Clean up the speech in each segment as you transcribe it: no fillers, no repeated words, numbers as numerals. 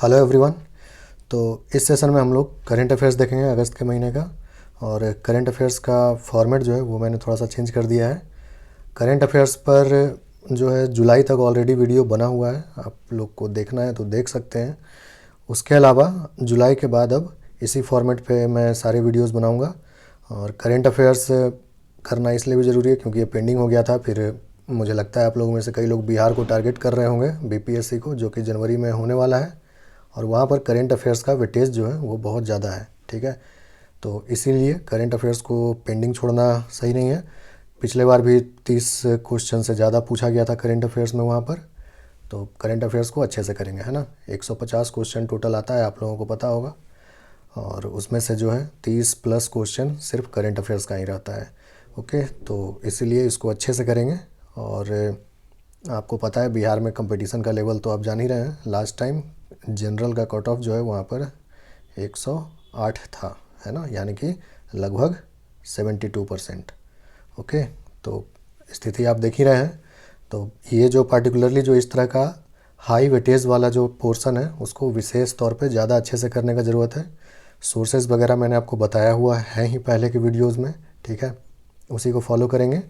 Hello everyone. तो इस session में हम लोग करंट अफेयर्स देखेंगे अगस्त के महीने का। और करंट अफेयर्स का फॉर्मेट जो है वो मैंने थोड़ा सा चेंज कर दिया है। करंट अफेयर्स पर जो है जुलाई तक ऑलरेडी वीडियो बना हुआ है, आप लोग को देखना है तो देख सकते हैं। उसके अलावा जुलाई के बाद अब इसी फॉर्मेट पे मैं सारे वीडियोस बनाऊंगा। और करंट अफेयर्स करना इसलिए भी ज़रूरी है क्योंकि ये पेंडिंग हो गया था। फिर मुझे लगता है आप लोगों में से कई लोग बिहार को टारगेट कर रहे होंगे, बीपीएससी को, जो कि जनवरी में होने वाला है। और वहाँ पर करंट अफेयर्स का वेटेज जो है वो बहुत ज़्यादा है, ठीक है। तो इसीलिए करंट अफेयर्स को पेंडिंग छोड़ना सही नहीं है। पिछले बार भी 30 क्वेश्चन से ज़्यादा पूछा गया था करंट अफेयर्स में वहाँ पर। तो करंट अफेयर्स को अच्छे से करेंगे, है ना। 150 क्वेश्चन टोटल आता है, आप लोगों को पता होगा। और उसमें से जो है 30 प्लस क्वेश्चन सिर्फ करंट अफेयर्स का ही रहता है। ओके, तो इसीलिए इसको अच्छे से करेंगे। और आपको पता है बिहार में कंपटीशन का लेवल तो आप जान ही रहे हैं। लास्ट टाइम जनरल का कट ऑफ जो है वहाँ पर 108 था, है ना, यानी कि लगभग 72%। ओके, तो स्थिति आप देख ही रहे हैं। तो ये जो पार्टिकुलरली जो इस तरह का हाई वेटेज वाला जो पोर्शन है उसको विशेष तौर पे ज़्यादा अच्छे से करने का ज़रूरत है। सोर्सेज वगैरह मैंने आपको बताया हुआ है ही पहले के वीडियोस में, ठीक है। उसी को फॉलो करेंगे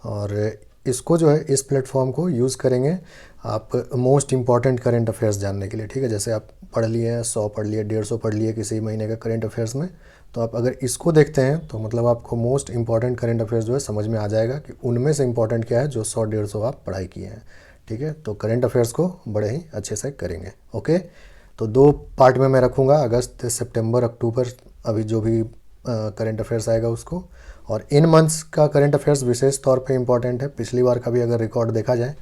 और इसको जो है इस प्लेटफॉर्म को यूज़ करेंगे आप मोस्ट इम्पॉर्टेंट करंट अफेयर्स जानने के लिए, ठीक है। जैसे आप पढ़ लिए हैं, 100 पढ़ लिए, 150 पढ़ लिए किसी महीने का करंट अफेयर्स में, तो आप अगर इसको देखते हैं तो मतलब आपको मोस्ट इम्पॉर्टेंट करंट अफेयर्स जो है समझ में आ जाएगा कि उनमें से इम्पॉर्टेंट क्या है जो 100-150 आप पढ़ाई किए हैं, ठीक है। तो करंट अफेयर्स को बड़े ही अच्छे से करेंगे। ओके, तो 2 पार्ट में मैं रखूँगा, अगस्त सितंबर अक्टूबर अभी जो भी करंट अफेयर्स आएगा उसको। और इन मंथ्स का करंट अफेयर्स विशेष तौर पे इम्पॉर्टेंट है। पिछली बार का भी अगर रिकॉर्ड देखा जाए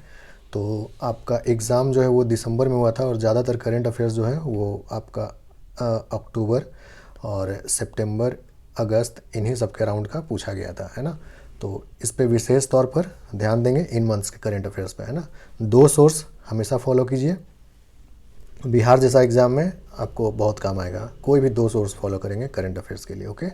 तो आपका एग्ज़ाम जो है वो दिसंबर में हुआ था और ज़्यादातर करंट अफेयर्स जो है वो आपका अक्टूबर और सितंबर अगस्त इन्हीं सब के राउंड का पूछा गया था, है ना। तो इस पे विशेष तौर पर ध्यान देंगे इन मंथ्स के करंट अफेयर्स पे, है ना। 2 सोर्स हमेशा फॉलो कीजिए। बिहार जैसा एग्ज़ाम में आपको बहुत काम आएगा, कोई भी 2 सोर्स फॉलो करेंगे करंट अफेयर्स के लिए। ओके,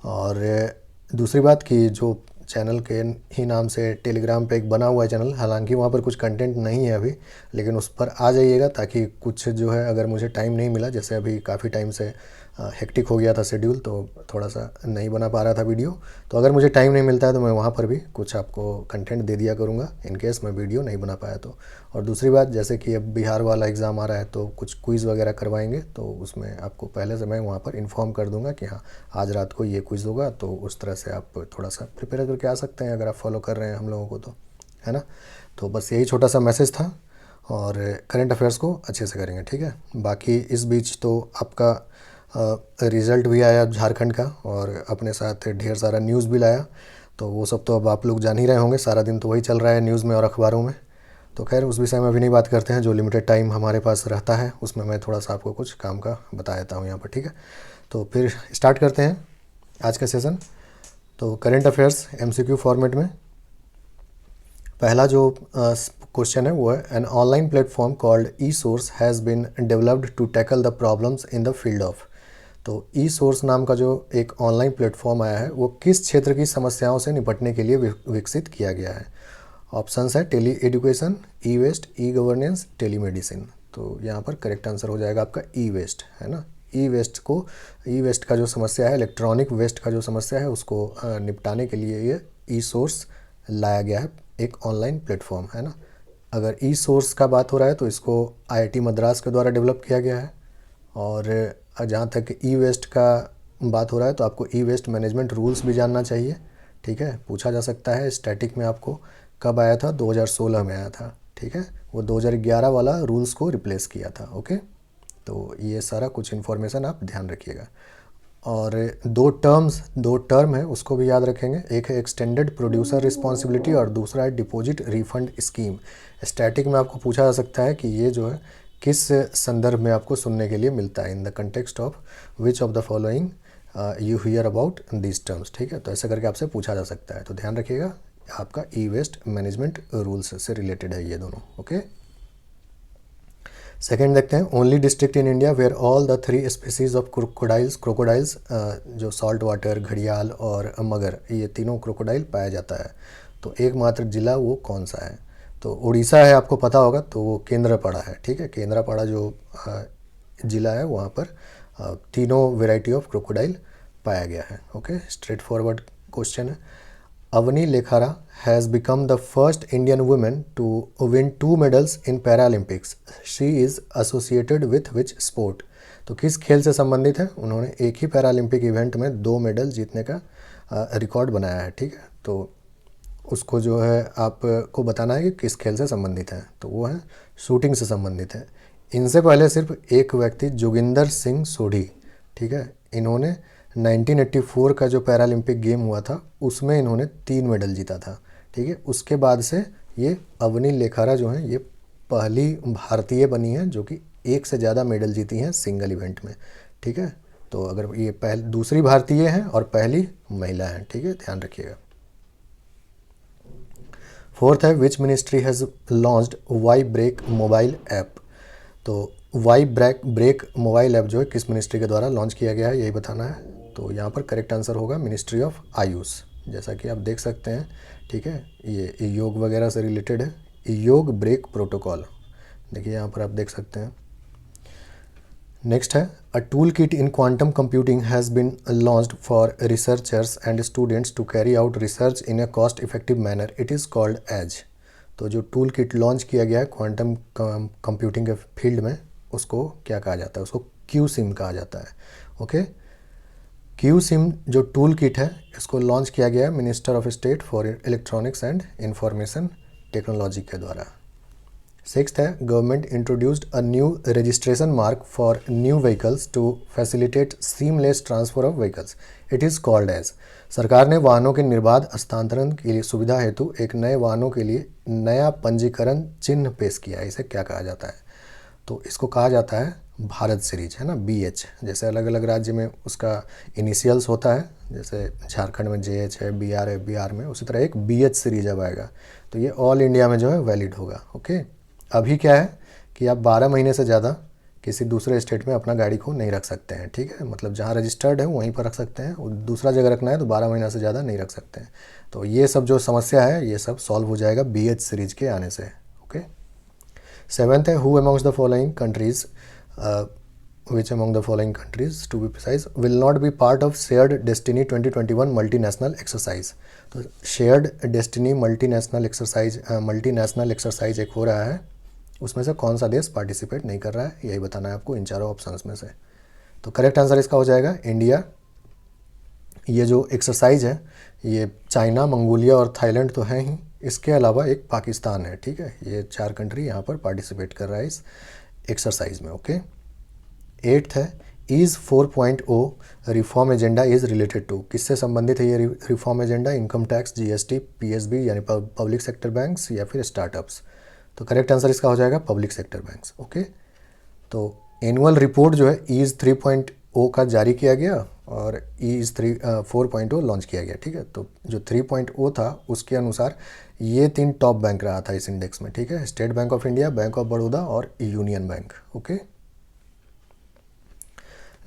और दूसरी बात कि जो चैनल के ही नाम से टेलीग्राम पे एक बना हुआ है चैनल, हालांकि वहाँ पर कुछ कंटेंट नहीं है अभी, लेकिन उस पर आ जाइएगा ताकि कुछ जो है अगर मुझे टाइम नहीं मिला, जैसे अभी काफ़ी टाइम से हेक्टिक हो गया था शेड्यूल, तो थोड़ा सा नहीं बना पा रहा था वीडियो, तो अगर मुझे टाइम नहीं मिलता है तो मैं वहाँ पर भी कुछ आपको कंटेंट दे दिया करूँगा इन केस मैं वीडियो नहीं बना पाया तो। और दूसरी बात, जैसे कि अब बिहार वाला एग्ज़ाम आ रहा है तो कुछ क्विज़ वगैरह करवाएंगे, तो उसमें आपको पहले से मैं वहाँ पर इन्फॉर्म कर दूँगा कि हाँ आज रात को ये क्विज़ होगा, तो उस तरह से आप थोड़ा सा प्रिपेयर करके आ सकते हैं अगर आप फॉलो कर रहे हैं हम लोगों को, तो है ना। तो बस यही छोटा सा मैसेज था। और करंट अफेयर्स को अच्छे से करेंगे, ठीक है। बाकी इस बीच तो आपका रिज़ल्ट भी आया झारखंड का और अपने साथ ढेर सारा न्यूज़ भी लाया, तो वो सब तो अब आप लोग जान ही रहे होंगे, सारा दिन तो वही चल रहा है न्यूज़ में और अखबारों में। तो खैर उस विषय में अभी नहीं बात करते हैं, जो लिमिटेड टाइम हमारे पास रहता है उसमें मैं थोड़ा सा आपको कुछ काम का बता देता हूँ यहाँ पर, ठीक है। तो फिर स्टार्ट करते हैं आज का सेशन। तो करंट अफेयर्स एमसीक्यू फॉर्मेट में पहला जो क्वेश्चन है वो है, an online platform called E source has been developed to tackle the problems in the field of. तो ई सोर्स नाम का जो एक ऑनलाइन प्लेटफॉर्म आया है वो किस क्षेत्र की समस्याओं से निपटने के लिए विकसित किया गया है। ऑप्शंस है tele education, e waste, e governance, tele medicine. तो यहाँ पर करेक्ट आंसर हो जाएगा आपका ई वेस्ट, है ना। ई वेस्ट का जो समस्या है, इलेक्ट्रॉनिक वेस्ट का जो समस्या है उसको निपटाने के लिए ये ई सोर्स लाया गया है, एक ऑनलाइन प्लेटफॉर्म, है ना। अगर ई सोर्स का बात हो रहा है तो इसको आईआईटी मद्रास के द्वारा डेवलप किया गया है। और जहाँ तक ई वेस्ट का बात हो रहा है तो आपको ई वेस्ट मैनेजमेंट रूल्स भी जानना चाहिए, ठीक है। पूछा जा सकता है स्टैटिक में आपको कब आया था, 2016 में आया था, ठीक है। वो 2011 वाला रूल्स को रिप्लेस किया था। ओके, तो ये सारा कुछ इन्फॉर्मेशन आप ध्यान रखिएगा। और दो टर्म है उसको भी याद रखेंगे, एक है एक्सटेंडेड प्रोड्यूसर रिस्पॉन्सिबिलिटी और दूसरा है डिपॉजिट रिफंड स्कीम। स्टैटिक में आपको पूछा जा सकता है कि ये जो है किस संदर्भ में आपको सुनने के लिए मिलता है, in the context of which of the following you here about this terms, ठीक है। तो ऐसे करके आपसे पूछा जा सकता है, तो ध्यान रखिएगा आपका ई वेस्ट मैनेजमेंट रूल्स से रिलेटेड है ये दोनों। ओके, सेकेंड देखते हैं, only district in India where all the 3 species of crocodiles जो सॉल्ट वाटर, घड़ियाल और मगर, ये तीनों क्रोकोडाइल पाया जाता है, तो एकमात्र जिला वो कौन सा है। तो उड़ीसा है, आपको पता होगा, तो वो केंद्रपाड़ा है, ठीक है। केंद्रपाड़ा जो जिला है वहाँ पर तीनों वेराइटी ऑफ क्रोकोडाइल पाया गया है। ओके, स्ट्रेट फॉरवर्ड क्वेश्चन है। Avani Lekhara has become the first Indian women to win 2 medals in Paralympics. She is associated with which sport. तो किस खेल से संबंधित है? उन्होंने एक ही पैरालंपिक इवेंट में 2 मेडल जीतने का रिकॉर्ड बनाया है। ठीक है, तो उसको जो है आपको बताना है कि किस खेल से संबंधित है, तो वो है शूटिंग से संबंधित है। इनसे पहले सिर्फ एक व्यक्ति जोगिंदर सिंह सोढ़ी, ठीक है, इन्होंने 1984 का जो पैरालंपिक गेम हुआ था उसमें इन्होंने 3 मेडल जीता था। ठीक है, उसके बाद से ये अवनी लेखारा जो हैं ये पहली भारतीय बनी है जो कि एक से ज़्यादा मेडल जीती हैं सिंगल इवेंट में। ठीक है, तो अगर ये दूसरी भारतीय हैं और पहली महिला हैं। ठीक है, ध्यान रखिएगा। फोर्थ है which ministry has launched Y break mobile app. तो वाई ब्रेक मोबाइल ऐप जो है किस मिनिस्ट्री के द्वारा लॉन्च किया गया है, यही बताना है। तो यहाँ पर करेक्ट आंसर होगा मिनिस्ट्री ऑफ आयुष, जैसा कि आप देख सकते हैं। ठीक है, ये योग वगैरह से रिलेटेड है, योग ब्रेक प्रोटोकॉल। देखिए यहाँ पर आप देख सकते हैं। नेक्स्ट है a tool kit in quantum computing has been launched for researchers and students to carry out research in a cost effective manner. It is called as. तो जो टूल किट लॉन्च किया गया है क्वांटम कंप्यूटिंग के field में, उसको क्या कहा जाता है? उसको क्यू सिम कहा जाता है। ओके, क्यू सिम जो टूल किट है इसको लॉन्च किया गया है minister of state for electronics and information technology के द्वारा। सिक्स्थ है government introduced a new registration mark for new vehicles to facilitate seamless transfer of vehicles. It is called as. सरकार ने वाहनों के निर्बाध हस्तांतरण की लिए सुविधा हेतु एक नए वाहनों के लिए नया पंजीकरण चिन्ह पेश किया है। इसे क्या कहा जाता है? तो इसको कहा जाता है भारत सीरीज, है ना, BH। जैसे अलग अलग राज्य में उसका इनिशियल्स होता है, जैसे झारखंड में JH है, BR है, बिहार में उसी तरह एक BH सीरीज अब आएगा। तो ये ऑल इंडिया में जो है वैलिड होगा। ओके, अभी क्या है कि आप 12 महीने से ज़्यादा किसी दूसरे स्टेट में अपना गाड़ी को नहीं रख सकते हैं। ठीक है, मतलब जहाँ रजिस्टर्ड है वहीं पर रख सकते हैं, और दूसरा जगह रखना है तो 12 महीना से ज़्यादा नहीं रख सकते हैं। तो ये सब जो समस्या है ये सब सॉल्व हो जाएगा BH सीरीज के आने से। ओके, सेवेंथ है who amongst the following countries which among the following countries to be precise will not be part of shared destiny 2021 multinational exercise। तो shared destiny multinational exercise एक हो रहा है, उसमें से कौन सा देश पार्टिसिपेट नहीं कर रहा है, यही बताना है आपको इन चारों ऑप्शंस में से। तो करेक्ट आंसर इसका हो जाएगा इंडिया। ये जो एक्सरसाइज है ये चाइना, मंगोलिया और थाईलैंड तो हैं ही, इसके अलावा एक पाकिस्तान है। ठीक है, ये 4 कंट्री यहाँ पर पार्टिसिपेट कर रहा है इस एक्सरसाइज में। ओके, एट्थ है EASE 4.0 reform agenda is related to. किससे संबंधित है ये reform agenda? Income tax, GST, PSB यानी पब्लिक सेक्टर बैंक्स या फिर स्टार्टअप्स। तो करेक्ट आंसर इसका हो जाएगा पब्लिक सेक्टर बैंक्स। ओके, तो एनुअल रिपोर्ट जो है ईज 3.0 का जारी किया गया और ईज 4.0 लॉन्च किया गया। ठीक है, तो जो 3.0 था उसके अनुसार ये 3 टॉप बैंक रहा था इस इंडेक्स में। ठीक है, state bank of India, bank of Baroda और यूनियन बैंक। ओके,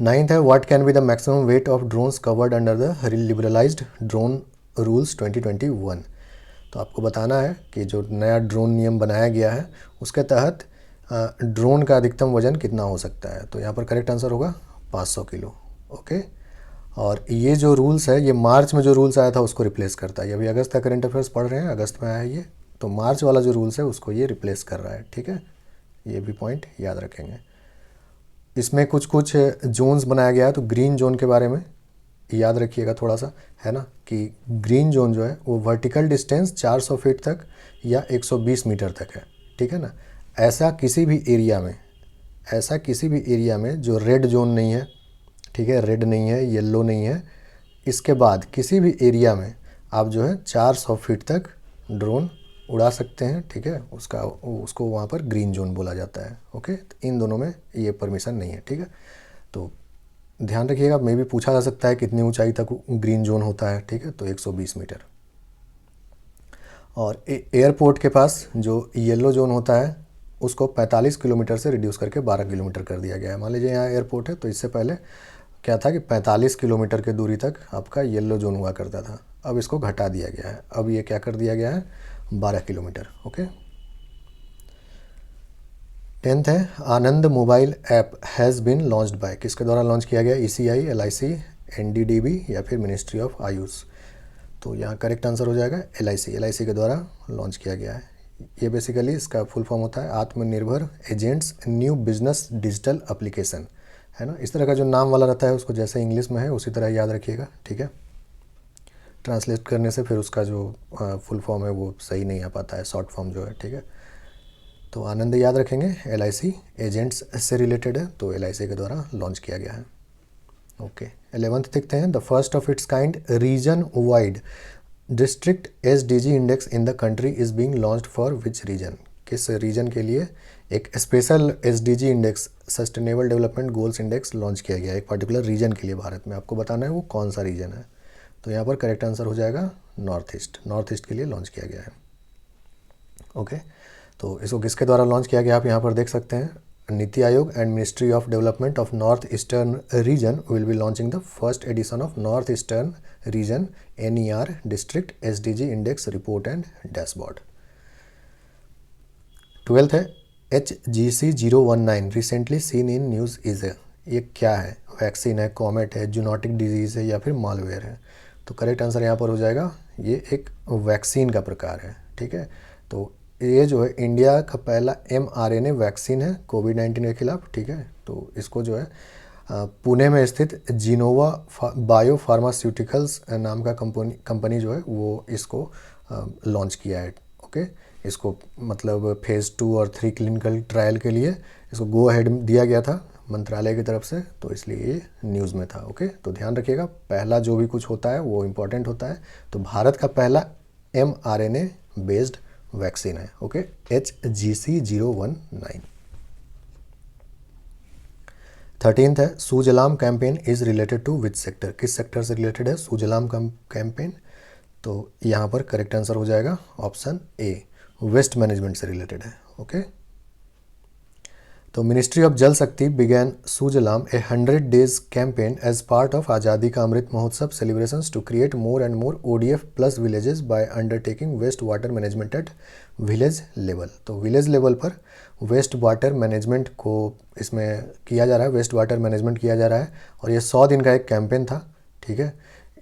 नाइन्थ है what can be the maximum weight of drones covered under the liberalised drone rules 2021। तो आपको बताना है कि जो नया ड्रोन नियम बनाया गया है उसके तहत ड्रोन का अधिकतम वजन कितना हो सकता है। तो यहाँ पर करेक्ट आंसर होगा 500 किलो। ओके, और ये जो रूल्स है ये मार्च में जो रूल्स आया था उसको रिप्लेस करता है। अभी अगस्त का करंट अफेयर्स पढ़ रहे हैं, अगस्त में आया है ये, तो मार्च वाला जो रूल्स है उसको ये रिप्लेस कर रहा है। ठीक है, ये भी पॉइंट याद रखेंगे। इसमें कुछ जोन्स बनाया गया है, तो ग्रीन जोन के बारे में याद रखिएगा थोड़ा सा, है ना, कि ग्रीन जोन जो है वो वर्टिकल डिस्टेंस 400 फीट तक या 120 मीटर तक है। ठीक है ना, ऐसा किसी भी एरिया में जो रेड जोन नहीं है, ठीक है, रेड नहीं है, येलो नहीं है, इसके बाद किसी भी एरिया में आप जो है 400 फीट तक ड्रोन उड़ा सकते हैं। ठीक है, उसको वहाँ पर ग्रीन जोन बोला जाता है। ओके, तो इन दोनों में ये परमिशन नहीं है। ठीक है, तो ध्यान रखिएगा, मे भी पूछा जा सकता है कितनी ऊंचाई तक ग्रीन जोन होता है। ठीक है, तो 120 मीटर। और एयरपोर्ट के पास जो येलो जोन होता है उसको 45 किलोमीटर से रिड्यूस करके 12 किलोमीटर कर दिया गया है। मान लीजिए यहाँ एयरपोर्ट है, तो इससे पहले क्या था कि 45 किलोमीटर की दूरी तक आपका येलो जोन हुआ करता था, अब इसको घटा दिया गया है। अब ये क्या कर दिया गया है, 12 किलोमीटर। ओके, 10th है Anand mobile app has been launched by, किसके द्वारा लॉन्च किया गया? ECI, LIC, NDDB या फिर मिनिस्ट्री ऑफ आयुष। तो यहाँ करेक्ट आंसर हो जाएगा LIC के द्वारा लॉन्च किया गया है। ये बेसिकली इसका फुल फॉर्म होता है आत्मनिर्भर agents new business digital application, है ना। इस तरह का जो नाम वाला रहता है उसको जैसे इंग्लिश में है उसी तरह याद रखिएगा, ठीक है। ट्रांसलेट करने से फिर उसका जो फुल फॉर्म है वो सही नहीं आ पाता है, शॉर्ट फॉर्म जो है, ठीक है। तो आनंद याद रखेंगे, LIC एजेंट्स से रिलेटेड है, तो LIC के द्वारा लॉन्च किया गया है। ओके 11th देखते हैं, the first of its kind region wide district SDG index in the country is being launched for which region, किस रीजन के लिए एक special SDG index sustainable development goals index launch किया गया है, एक पर्टिकुलर रीजन के लिए भारत में। आपको बताना है वो कौन सा रीजन है। तो यहाँ पर करेक्ट आंसर हो जाएगा नॉर्थ ईस्ट के लिए लॉन्च किया गया है। ओके तो इसको किसके द्वारा लॉन्च किया गया आप यहाँ पर देख सकते हैं, NITI Aayog and ministry of development of north eastern region will be launching the first edition of north eastern region NER district SDG index report and dashboard. 12th है HGC 019 recently seen in news is a, ये क्या है? Vaccine है, comet है, zoonotic disease है या फिर malware है? तो करेक्ट आंसर यहाँ पर हो जाएगा ये एक वैक्सीन का प्रकार है, ठीक है। तो ये जो है इंडिया का पहला mRNA वैक्सीन है कोविड-19 के खिलाफ, ठीक है। तो इसको जो है पुणे में स्थित जिनोवा बायो फार्मास्यूटिकल्स नाम का कंपनी जो है वो इसको लॉन्च किया है। ओके इसको मतलब फेज़ 2 और 3 क्लिनिकल ट्रायल के लिए इसको गो अहेड दिया गया था मंत्रालय की तरफ से, तो इसलिए ये न्यूज़ में था। ओके तो ध्यान रखिएगा, पहला जो भी कुछ होता है वो इम्पोर्टेंट होता है। तो भारत का पहला mRNA बेस्ड वैक्सीन है। Okay HGC 019। 13th है Sujalam campaign is related to which sector, किस सेक्टर से रिलेटेड है सुजलाम कैंपेन? तो यहाँ पर करेक्ट आंसर हो जाएगा ऑप्शन A, वेस्ट मैनेजमेंट से रिलेटेड है। ओके तो ministry of Jal Shakti began Sujalam a 100 days campaign as part of Azadi ka Amrit Mahotsav celebrations to create more and more ODF plus villages by undertaking waste water management at village level. तो village level पर waste water management को इसमें किया जा रहा है, waste water management किया जा रहा है और ये 100 दिन का एक कैंपेन था, ठीक है।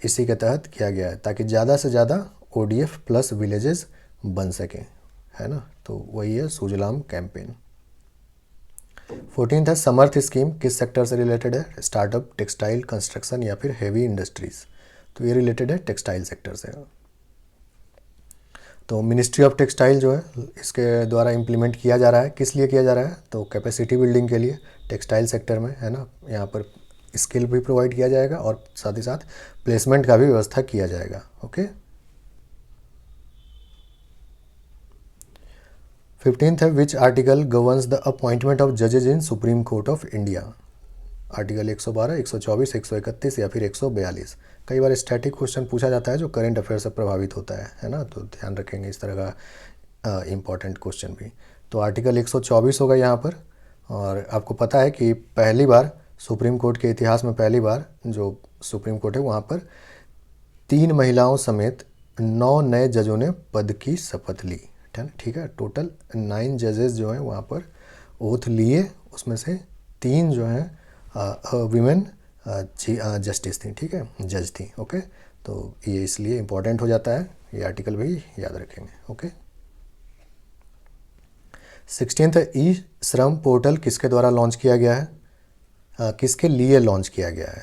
इसी के तहत किया गया है ताकि ज़्यादा से ज़्यादा ODF प्लस विलेजेस बन सकें, है ना। तो वही है सुजलाम कैंपेन। 14th है समर्थ स्कीम किस सेक्टर से रिलेटेड है? स्टार्टअप, टेक्सटाइल, कंस्ट्रक्शन या फिर हेवी इंडस्ट्रीज? तो ये रिलेटेड है टेक्सटाइल सेक्टर से। तो मिनिस्ट्री ऑफ टेक्सटाइल जो है इसके द्वारा इम्प्लीमेंट किया जा रहा है, किस लिए किया जा रहा है? तो कैपेसिटी बिल्डिंग के लिए टेक्सटाइल सेक्टर में, है ना। यहाँ पर स्किल भी प्रोवाइड किया जाएगा और साथ ही साथ प्लेसमेंट का भी व्यवस्था किया जाएगा। ओके 15th है which article governs the appointment of जजेज in Supreme Court of India? Article 112, 124, 131 या फिर 142। कई बार स्टैटिक क्वेश्चन पूछा जाता है जो करंट अफेयर से प्रभावित होता है ना, तो ध्यान रखेंगे इस तरह का इम्पॉर्टेंट क्वेश्चन भी। तो आर्टिकल 124 होगा यहाँ पर। और आपको पता है कि पहली बार सुप्रीम कोर्ट के इतिहास में पहली बार जो सुप्रीम कोर्ट है वहाँ पर 3 महिलाओं समेत 9 नए जजों ने पद की शपथ ली, ठीक है। टोटल 9 जजेस जो हैं वहाँ पर ओथ लिए, उसमें से 3 जो हैं वीमेन जस्टिस थी, ठीक है, जज थी। ओके तो ये इसलिए इम्पोर्टेंट हो जाता है, ये आर्टिकल भी याद रखेंगे। ओके 16th ई श्रम पोर्टल किसके द्वारा लॉन्च किया गया है? किसके लिए लॉन्च किया गया है?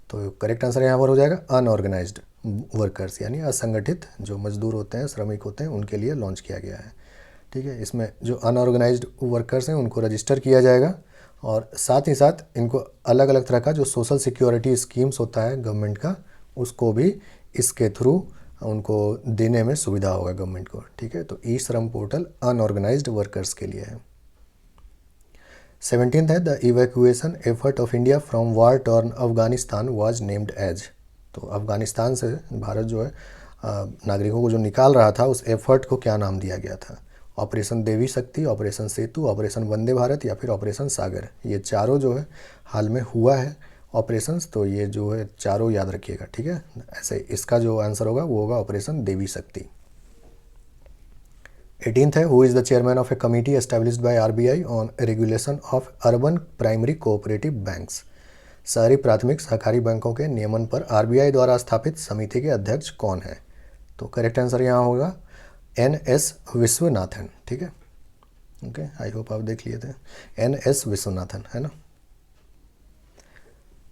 तो करेक्ट आंसर यहाँ पर हो जाएगा अनऑर्गेनाइज्ड वर्कर्स, यानी असंगठित जो मजदूर होते हैं, श्रमिक होते हैं, उनके लिए लॉन्च किया गया है, ठीक है। इसमें जो अनऑर्गेनाइज्ड वर्कर्स हैं उनको रजिस्टर किया जाएगा और साथ ही साथ इनको अलग अलग तरह का जो सोशल सिक्योरिटी स्कीम्स होता है गवर्नमेंट का, उसको भी इसके थ्रू उनको देने में सुविधा होगा गवर्नमेंट को, ठीक है। तो ई श्रम पोर्टल अनऑर्गेनाइज्ड वर्कर्स के लिए है। 17th है the evacuation effort of India from war torn Afghanistan was named as. तो अफगानिस्तान से भारत जो है नागरिकों को जो निकाल रहा था उस एफर्ट को क्या नाम दिया गया था? ऑपरेशन देवी शक्ति, ऑपरेशन सेतु, ऑपरेशन वंदे भारत या फिर ऑपरेशन सागर? ये चारों जो है हाल में हुआ है ऑपरेशंस, तो ये जो है चारों याद रखिएगा, ठीक है। ऐसे इसका जो आंसर होगा वो होगा ऑपरेशन देवी शक्ति। 18th है who is the chairman of A committee established by RBI on regulation of urban primary cooperative banks. शहरी प्राथमिक सहकारी बैंकों के नियमन पर आरबीआई द्वारा स्थापित समिति के अध्यक्ष कौन है? तो करेक्ट आंसर यहाँ होगा एन.एस. विश्वनाथन। ठीक है, ओके, आई होप आप देख लिए थे। एन.एस. विश्वनाथन है ना।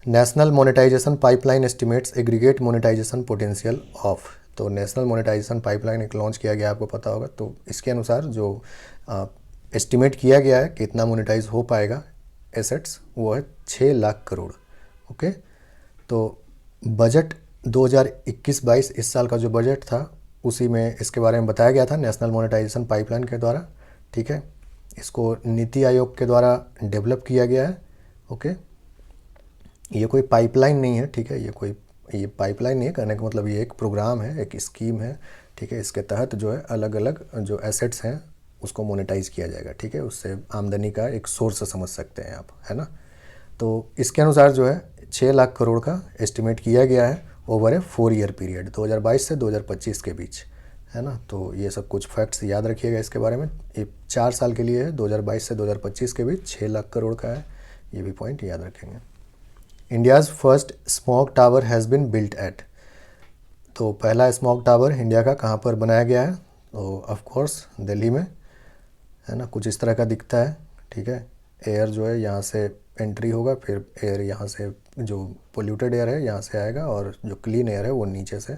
National monetization pipeline estimates aggregate monetization potential of. तो नेशनल मोनेटाइजेशन पाइपलाइन एक लॉन्च किया गया, आपको पता होगा। तो इसके अनुसार जो एस्टिमेट किया गया है कितना मोनेटाइज हो पाएगा एसेट्स, वो है 6 लाख करोड़। ओके, तो बजट 2021-22 इस साल का जो बजट था उसी में इसके बारे में बताया गया था नेशनल मोनेटाइजेशन पाइपलाइन के द्वारा। ठीक है, इसको नीति आयोग के द्वारा डेवलप किया गया है। ओके, ये कोई पाइपलाइन नहीं है। ठीक है, ये पाइपलाइन नहीं है, कहने का मतलब ये एक प्रोग्राम है, एक स्कीम है। ठीक है, इसके तहत जो है अलग अलग जो एसेट्स हैं उसको मोनेटाइज किया जाएगा। ठीक है, उससे आमदनी का एक सोर्स समझ सकते हैं आप, है ना। तो इसके अनुसार जो है 6 लाख करोड़ का एस्टिमेट किया गया है ओवर ए 4 ईयर पीरियड 2022 से 2025 के बीच, है ना। तो ये सब कुछ फैक्ट्स याद रखिएगा इसके बारे में। ये 4 साल के लिए है, 2022 से 2025 के बीच 6 लाख करोड़ का है, ये भी पॉइंट याद रखेंगे। India's first smog tower has been built at. तो पहला स्मॉग टावर इंडिया का कहाँ पर बनाया गया है? तो ऑफ कोर्स दिल्ली में, है ना। कुछ इस तरह का दिखता है। ठीक है, एयर जो है यहाँ से एंट्री होगा, फिर एयर यहाँ से जो पोल्यूटेड एयर है यहाँ से आएगा और जो क्लीन एयर है वो नीचे से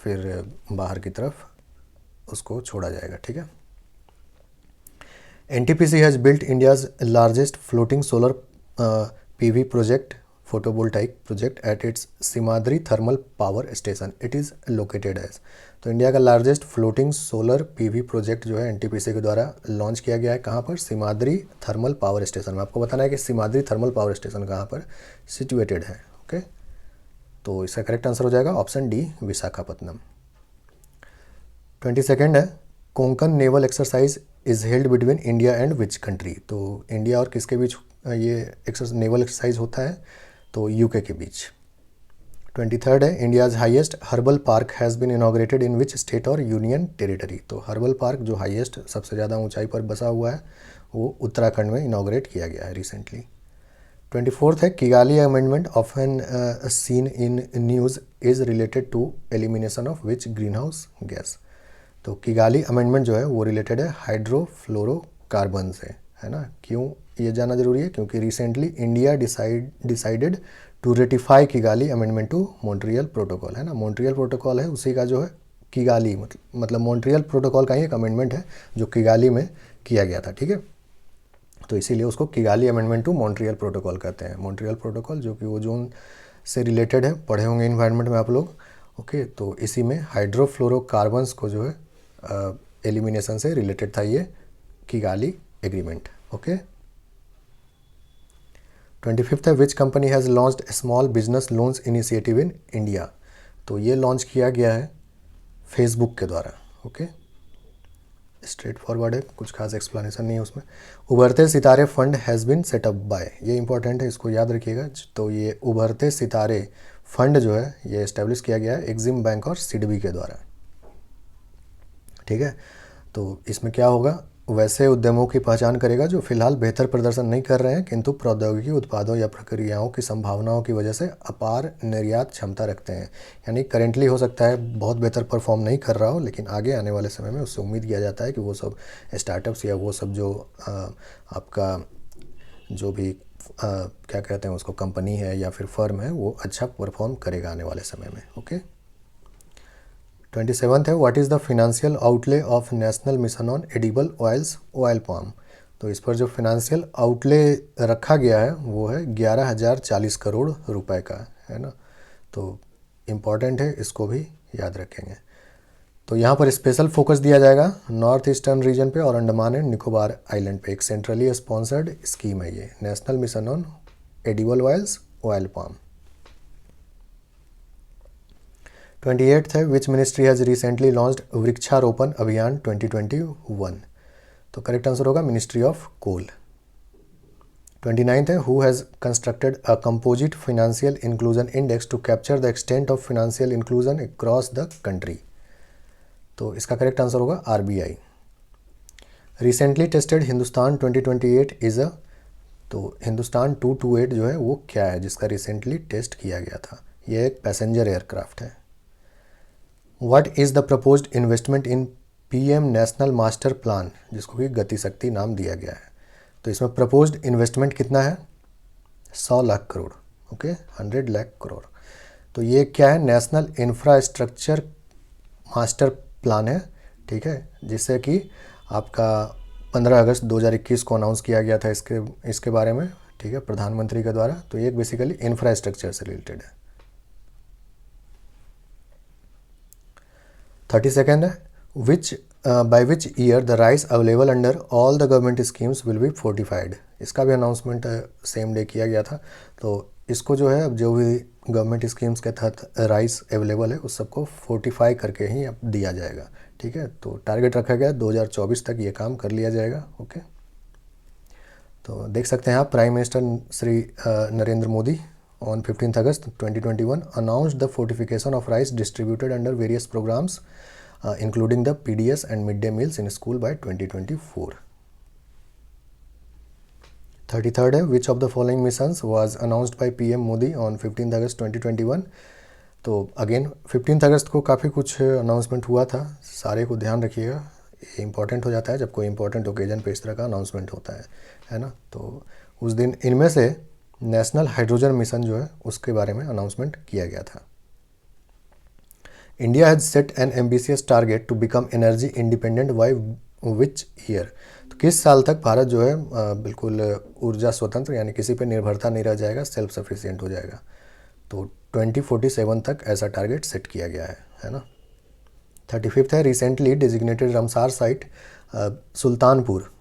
फिर बाहर की तरफ उसको छोड़ा जाएगा। ठीक है। NTPC has built India's largest floating solar PV project photovoltaic project at its Simhadri thermal power station it is located as. तो इंडिया का largest floating solar PV project जो है एनटीपीसी के द्वारा लॉन्च किया गया है कहाँ पर? सीमाद्री थर्मल पावर स्टेशन में। आपको बताना है कि सीमाद्री थर्मल पावर स्टेशन कहाँ पर सिचुएटेड है। ओके, तो इसका करेक्ट आंसर हो जाएगा ऑप्शन डी, विशाखापत्तनम। 22nd है Konkan naval exercise is held between India and which country. तो इंडिया और किसके बीच ये नेवल एक्सरसाइज होता है? तो यूके के बीच। 23rd है India's highest herbal park has been inaugurated in which state और यूनियन टेरिटरी। तो हर्बल पार्क जो हाईएस्ट सबसे ज़्यादा ऊंचाई पर बसा हुआ है वो उत्तराखंड में इनॉग्रेट किया गया है रिसेंटली। 24th है Kigali amendment often seen in news is related to elimination of which green house gas. तो किगाली अमेंडमेंट जो है वो रिलेटेड है हाइड्रोफ्लोरोकार्बन से, है ना। क्यों ये जानना जरूरी है? क्योंकि recently India decided to ratify Kigali amendment to Montreal protocol, है ना। मॉन्ट्रियल प्रोटोकॉल है उसी का जो है किगाली मतलब मॉन्ट्रियल प्रोटोकॉल का ही एक अमेंडमेंट है जो किगाली में किया गया था। ठीक है, तो इसीलिए उसको Kigali amendment to Montreal protocol कहते हैं। मॉन्ट्रियल प्रोटोकॉल जो कि ओजोन से रिलेटेड है, पढ़े होंगे इन्वायरमेंट में आप लोग। ओके, तो इसी में हाइड्रोफ्लोरोकार्बन्स को जो है एलिमिनेशन से रिलेटेड था ये किगाली एग्रीमेंट। ओके, 25th है which company has launched small business loans initiative in India. तो ये लॉन्च किया गया है फेसबुक के द्वारा। ओके, स्ट्रेट फॉरवर्ड है, कुछ खास एक्सप्लेनेशन नहीं है उसमें। Ubharte Sitare fund has been set up by, ये इंपॉर्टेंट है, इसको याद रखिएगा। तो ये उभरते सितारे फंड जो है ये इस्टेब्लिश किया गया है एक्जिम बैंक और सिडबी के द्वारा। ठीक है, तो इसमें क्या होगा? वैसे उद्यमों की पहचान करेगा जो फिलहाल बेहतर प्रदर्शन नहीं कर रहे हैं किंतु प्रौद्योगिकी उत्पादों या प्रक्रियाओं की संभावनाओं की वजह से अपार निर्यात क्षमता रखते हैं। यानी करेंटली हो सकता है बहुत बेहतर परफॉर्म नहीं कर रहा हो, लेकिन आगे आने वाले समय में उससे उम्मीद किया जाता है कि वो सब स्टार्टअप्स या वो सब जो आपका जो भी क्या कहते हैं उसको कंपनी है या फिर फर्म है वो अच्छा परफॉर्म करेगा आने वाले समय में। ओके, 27th है what is the financial outlay of national mission on edible oils oil palm. तो इस पर जो फिनेंशियल आउटले रखा गया है वो है 11,040 करोड़ रुपए का, है ना। तो इम्पॉर्टेंट है, इसको भी याद रखेंगे। तो यहाँ पर स्पेशल फोकस दिया जाएगा नॉर्थ ईस्टर्न रीजन पे और अंडमान एंड निकोबार आइलैंड पे। एक सेंट्रली स्पॉन्सर्ड स्कीम है ये, national mission on edible oils oil palm. 28th है which ministry has recently launched Vriksharopan Abhiyan 2021। तो करेक्ट आंसर होगा मिनिस्ट्री ऑफ कोल। 29th है who has constructed a composite financial inclusion index to capture the extent of financial inclusion across the country. तो इसका correct answer होगा RBI. Recently tested Hindustan 2028 is a, तो हिंदुस्तान 228 जो है वो क्या है जिसका रिसेंटली टेस्ट किया गया था? ये एक पैसेंजर एयरक्राफ्ट है। What is the proposed investment in PM national master plan, जिसको कि गति शक्ति नाम दिया गया है। तो इसमें प्रपोज्ड इन्वेस्टमेंट कितना है? 100 लाख करोड़। ओके, 100 लाख करोड़। तो ये क्या है? नेशनल इंफ्रास्ट्रक्चर मास्टर प्लान है, ठीक है, जिससे कि आपका 15 अगस्त 2021 को अनाउंस किया गया था इसके बारे में, ठीक है, प्रधानमंत्री के द्वारा। तो ये बेसिकली इंफ्रास्ट्रक्चर से रिलेटेड है। 32nd है, bye which year the rice available under all the government schemes will be fortified. इसका भी अनाउंसमेंट सेम डे किया गया था। तो इसको जो है अब जो भी गवर्नमेंट स्कीम्स के तहत राइस अवेलेबल है उस सबको फोर्टिफाई करके ही अब दिया जाएगा, ठीक है। तो टारगेट रखा गया 2024 तक ये काम कर लिया जाएगा। ओके, तो देख सकते हैं आप, prime minister Shri Narendra Modi on 15th August 2021 announced the fortification of rice distributed under various programs including the PDS and midday meals in school by 2024. 33rd है, which of the following missions was announced by PM Modi on 15th August 2021? तो again 15th अगस्त को काफ़ी कुछ announcement हुआ था, सारे को ध्यान रखिएगा, ये इंपॉर्टेंट हो जाता है जब कोई इंपॉर्टेंट ओकेजन पे इस तरह का अनाउंसमेंट होता है ना। तो उस दिन इनमें से नेशनल हाइड्रोजन मिशन जो है उसके बारे में अनाउंसमेंट किया गया था। India has set an ambitious target to become energy independent by which year. तो किस साल तक भारत जो है बिल्कुल ऊर्जा स्वतंत्र, यानी किसी पे निर्भरता नहीं रह जाएगा, सेल्फ सफिशिएंट हो जाएगा। तो 2047 तक ऐसा टारगेट सेट किया गया है ना। 35th है, recently designated Ramsar site Sultanpur,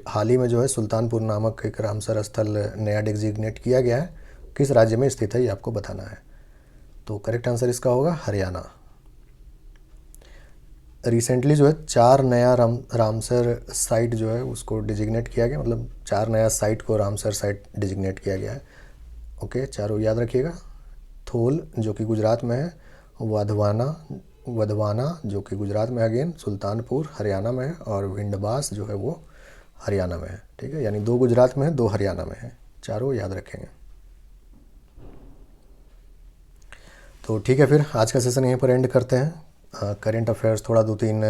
हाल ही में जो है सुल्तानपुर नामक एक रामसर स्थल नया डिजिग्नेट किया गया है, किस राज्य में स्थित है ये आपको बताना है। तो करेक्ट आंसर इसका होगा हरियाणा। रिसेंटली जो है 4 नया रामसर साइट जो है उसको डिजिग्नेट किया गया, मतलब 4 नया साइट को रामसर साइट डिजिग्नेट किया गया है। ओके, चारों याद रखिएगा। थोल जो कि गुजरात में है, वधवाना जो कि गुजरात में, अगेन सुल्तानपुर हरियाणा में है, और विंडबास जो है वो हरियाणा में है, ठीक है, यानी 2 गुजरात में है, 2 हरियाणा में है, चारों याद रखेंगे। तो ठीक है, फिर आज का सेशन यहीं पर एंड करते हैं। करेंट अफेयर्स थोड़ा 2-3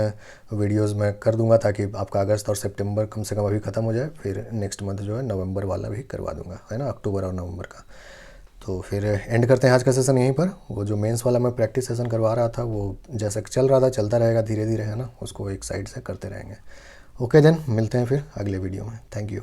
वीडियोस में कर दूंगा ताकि आपका अगस्त और सितंबर कम से कम अभी ख़त्म हो जाए, फिर नेक्स्ट मंथ जो है नवंबर वाला भी करवा दूंगा, है ना, अक्टूबर और नवंबर का। तो फिर एंड करते हैं आज का सेशन यहीं पर। वो जो मेंस वाला मैं प्रैक्टिस सेशन करवा रहा था वो जैसा चल रहा था चलता रहेगा धीरे धीरे, है ना, उसको एक साइड से करते रहेंगे। ओके देन, मिलते हैं फिर अगले वीडियो में। Thank you.